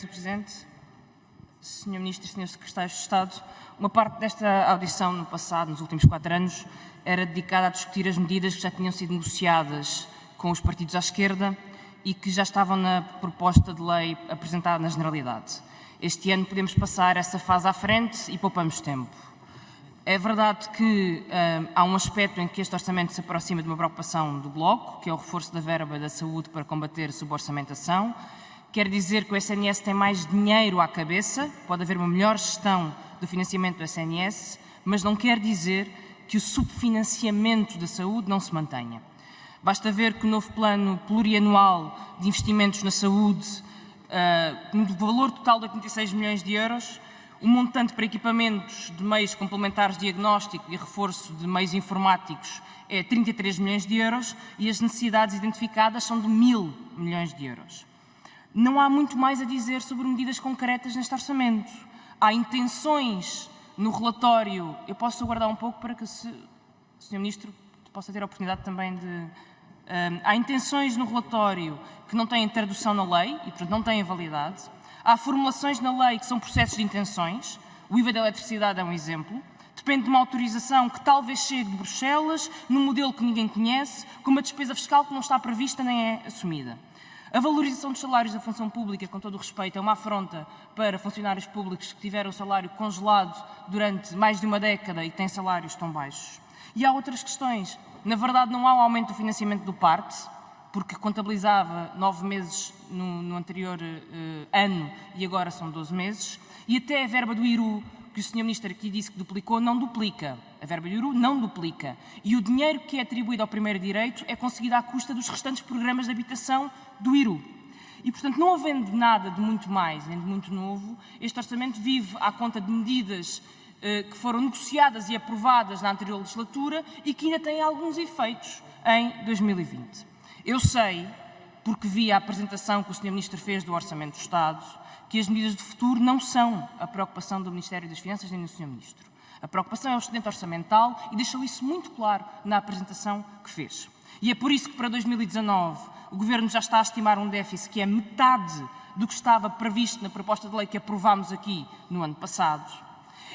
Sr. Presidente, Sr. Ministro e Sr. Secretário de Estado, uma parte desta audição no passado, nos últimos 4 anos, era dedicada a discutir as medidas que já tinham sido negociadas com os partidos à esquerda e que já estavam na proposta de lei apresentada na Generalidade. Este ano podemos passar essa fase à frente e poupamos tempo. É verdade que há um aspecto em que este orçamento se aproxima de uma preocupação do Bloco, que é o reforço da verba da saúde para combater a suborçamentação. Quer dizer que o SNS tem mais dinheiro à cabeça, pode haver uma melhor gestão do financiamento do SNS, mas não quer dizer que o subfinanciamento da saúde não se mantenha. Basta ver que o novo plano plurianual de investimentos na saúde, no valor total de 86 milhões de euros, o montante para equipamentos de meios complementares de diagnóstico e reforço de meios informáticos é 33 milhões de euros e as necessidades identificadas são de 1.000 milhões de euros. Não há muito mais a dizer sobre medidas concretas neste orçamento. Há intenções no relatório, eu posso aguardar um pouco para que o Sr. Ministro possa ter a oportunidade também de... há intenções no relatório que não têm tradução na lei e, portanto, não têm validade. Há formulações na lei que são processos de intenções. O IVA da eletricidade é um exemplo. Depende de uma autorização que talvez chegue de Bruxelas, num modelo que ninguém conhece, com uma despesa fiscal que não está prevista nem é assumida. A valorização dos salários da função pública, com todo o respeito, é uma afronta para funcionários públicos que tiveram o salário congelado durante mais de uma década e têm salários tão baixos. E há outras questões. Na verdade, não há um aumento do financiamento do PARTE, porque contabilizava 9 meses no anterior ano e agora são 12 meses. E até a verba do IRU, que o Sr. Ministro aqui disse que duplicou, não duplica. A verba do IRU não duplica. E o dinheiro que é atribuído ao primeiro direito é conseguido à custa dos restantes programas de habitação do IRU. E, portanto, não havendo nada de muito mais nem de muito novo, este orçamento vive à conta de medidas que foram negociadas e aprovadas na anterior legislatura e que ainda têm alguns efeitos em 2020. Eu sei, porque vi a apresentação que o Sr. Ministro fez do Orçamento do Estado, que as medidas de futuro não são a preocupação do Ministério das Finanças nem do Sr. Ministro. A preocupação é o excedente orçamental e deixou isso muito claro na apresentação que fez. E é por isso que para 2019 o Governo já está a estimar um déficit que é metade do que estava previsto na proposta de lei que aprovámos aqui no ano passado.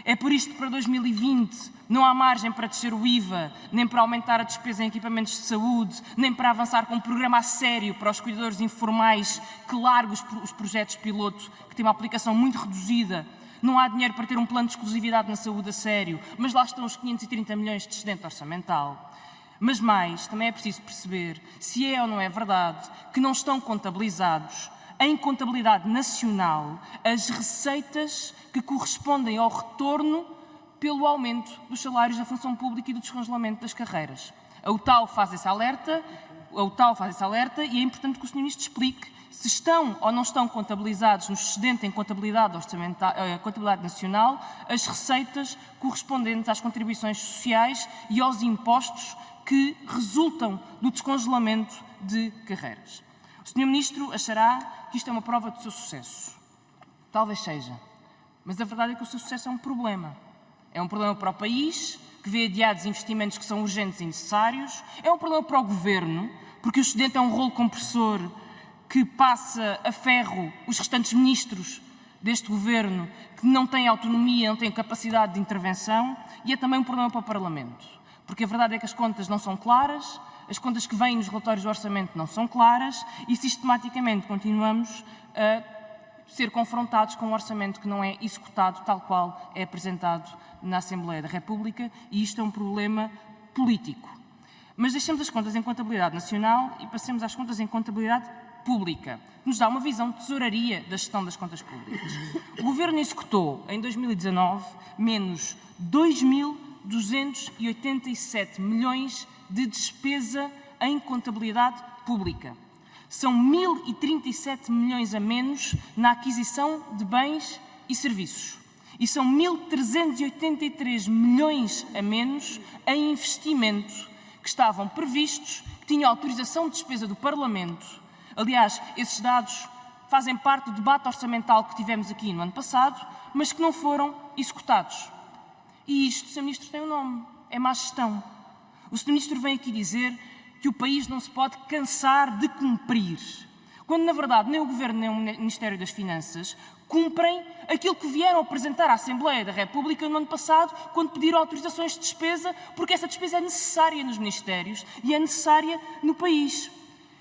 É por isto que para 2020 não há margem para descer o IVA, nem para aumentar a despesa em equipamentos de saúde, nem para avançar com um programa a sério para os cuidadores informais que larga os projetos piloto, que têm uma aplicação muito reduzida. Não há dinheiro para ter um plano de exclusividade na saúde a sério, mas lá estão os 530 milhões de excedente orçamental. Mas mais, também é preciso perceber se é ou não é verdade que não estão contabilizados em contabilidade nacional as receitas que correspondem ao retorno pelo aumento dos salários da função pública e do descongelamento das carreiras. A UTAU faz esse alerta e é importante que o Sr. Ministro explique se estão ou não estão contabilizados no excedente em contabilidade nacional as receitas correspondentes às contribuições sociais e aos impostos que resultam do descongelamento de carreiras. O Sr. Ministro achará que isto é uma prova do seu sucesso. Talvez seja. Mas a verdade é que o seu sucesso é um problema. É um problema para o país, que vê adiados investimentos que são urgentes e necessários. É um problema para o Governo, porque o excedente é um rolo compressor que passa a ferro os restantes ministros deste Governo, que não têm autonomia, não têm capacidade de intervenção. E é também um problema para o Parlamento. Porque a verdade é que as contas não são claras, as contas que vêm nos relatórios do orçamento não são claras e sistematicamente continuamos a ser confrontados com um orçamento que não é executado tal qual é apresentado na Assembleia da República e isto é um problema político. Mas deixemos as contas em contabilidade nacional e passemos às contas em contabilidade pública, que nos dá uma visão de tesouraria da gestão das contas públicas. O Governo executou em 2019 menos 2.287 milhões de despesa em contabilidade pública. São 1.037 milhões a menos na aquisição de bens e serviços. E são 1.383 milhões a menos em investimento que estavam previstos, que tinham autorização de despesa do Parlamento. Aliás, esses dados fazem parte do debate orçamental que tivemos aqui no ano passado, mas que não foram executados. E isto, Sr. Ministro, tem um nome, é má gestão. O Sr. Ministro vem aqui dizer que o país não se pode cansar de cumprir. quando na verdade nem o Governo nem o Ministério das Finanças cumprem aquilo que vieram apresentar à Assembleia da República no ano passado, quando pediram autorizações de despesa, porque essa despesa é necessária nos ministérios e é necessária no país.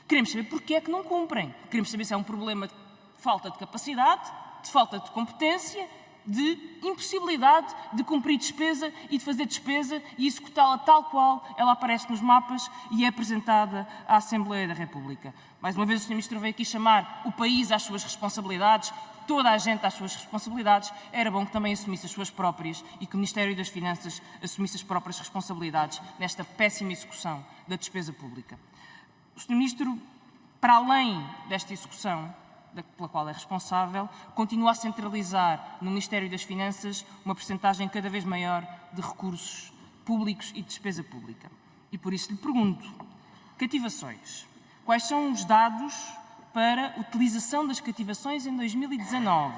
Queremos saber porque é que não cumprem. Queremos saber se é um problema de falta de capacidade, de falta de competência, de impossibilidade de cumprir despesa e de fazer despesa e executá-la tal qual ela aparece nos mapas e é apresentada à Assembleia da República. Mais uma vez o Sr. Ministro veio aqui chamar o país às suas responsabilidades, toda a gente às suas responsabilidades. Era bom que também assumisse as suas próprias e que o Ministério das Finanças assumisse as próprias responsabilidades nesta péssima execução da despesa pública. O Sr. Ministro, para além desta execução, pela qual é responsável, continua a centralizar no Ministério das Finanças uma percentagem cada vez maior de recursos públicos e de despesa pública. E por isso lhe pergunto, cativações. Quais são os dados para utilização das cativações em 2019?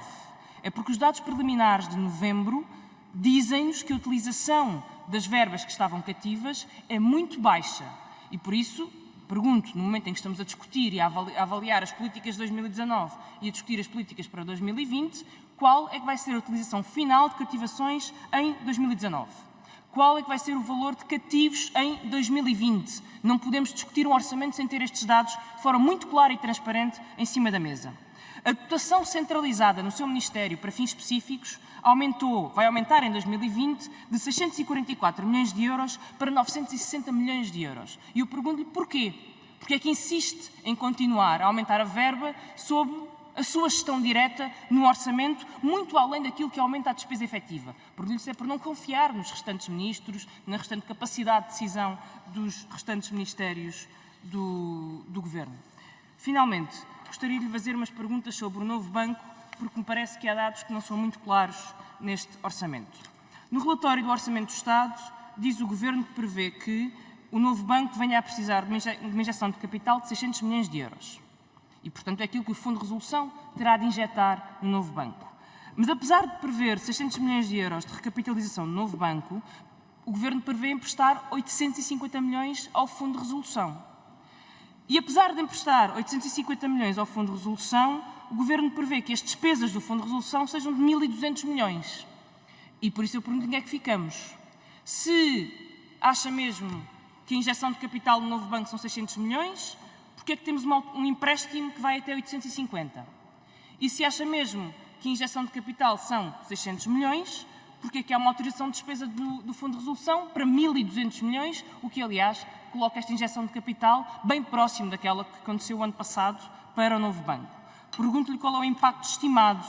É porque os dados preliminares de novembro dizem-nos que a utilização das verbas que estavam cativas é muito baixa. E por isso pergunto, no momento em que estamos a discutir e a avaliar as políticas de 2019 e a discutir as políticas para 2020, qual é que vai ser a utilização final de cativações em 2019? Qual é que vai ser o valor de cativos em 2020? Não podemos discutir um orçamento sem ter estes dados de forma muito clara e transparente em cima da mesa. A dotação centralizada no seu Ministério para fins específicos vai aumentar em 2020 de 644 milhões de euros para 960 milhões de euros. E eu pergunto-lhe porquê? Porque é que insiste em continuar a aumentar a verba sob a sua gestão direta no orçamento, muito além daquilo que aumenta a despesa efetiva? Pergunto-lhe se é por não confiar nos restantes ministros, na restante capacidade de decisão dos restantes ministérios do Governo. Finalmente, gostaria de lhe fazer umas perguntas sobre o novo banco, porque me parece que há dados que não são muito claros neste orçamento. No relatório do Orçamento do Estado, diz o Governo que prevê que o novo banco venha a precisar de uma injeção de capital de 600 milhões de euros. E, portanto, é aquilo que o Fundo de Resolução terá de injetar no novo banco. Mas, apesar de prever 600 milhões de euros de recapitalização do novo banco, o Governo prevê emprestar 850 milhões ao Fundo de Resolução. E, apesar de emprestar 850 milhões ao Fundo de Resolução, o Governo prevê que as despesas do Fundo de Resolução sejam de 1.200 milhões. E por isso eu pergunto onde é que ficamos. Se acha mesmo que a injeção de capital no novo banco são 600 milhões, porque é que temos um empréstimo que vai até 850? E se acha mesmo que a injeção de capital são 600 milhões, porque é que há uma autorização de despesa do Fundo de Resolução para 1.200 milhões, o que, aliás, coloca esta injeção de capital bem próximo daquela que aconteceu o ano passado para o novo banco. Pergunto-lhe qual é o impacto estimado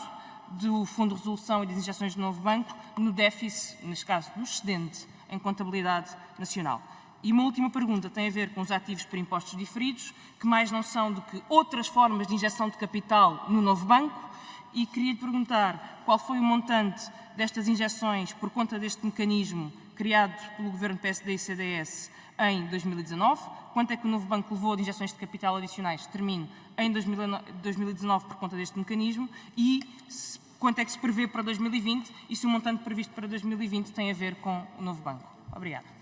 do Fundo de Resolução e das injeções do novo banco no déficit, neste caso no excedente, em contabilidade nacional. E uma última pergunta tem a ver com os ativos por impostos diferidos, que mais não são do que outras formas de injeção de capital no novo banco, e queria-lhe perguntar qual foi o montante destas injeções por conta deste mecanismo criado pelo Governo PSD e CDS em 2019, quanto é que o novo banco levou de injeções de capital adicionais, termino, em 2019 por conta deste mecanismo, e quanto é que se prevê para 2020 e se o montante previsto para 2020 tem a ver com o novo banco. Obrigada.